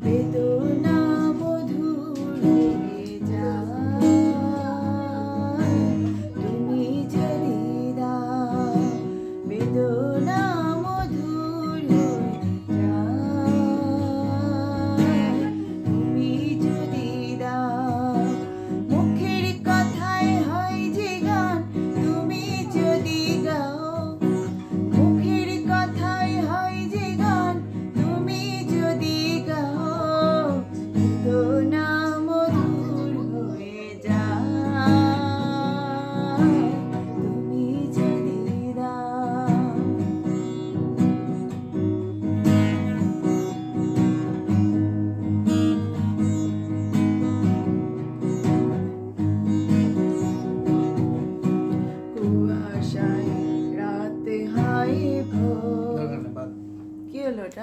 বেদনা মধুর হয়ে যায় তুমি যদি দাও, বেদনা মধুর হয়ে যায় তুমি যদি দাও। মুখের কথায় হয় যে গান তুমি যদি গাও, মুখের কথায় হয় যে গান তুমি যদি গাও, বেদনা মধুর হয়ে যায় তুমি যদি দাও। কুয়াশায় রাতে হয় ভোর, কি হলো এটা?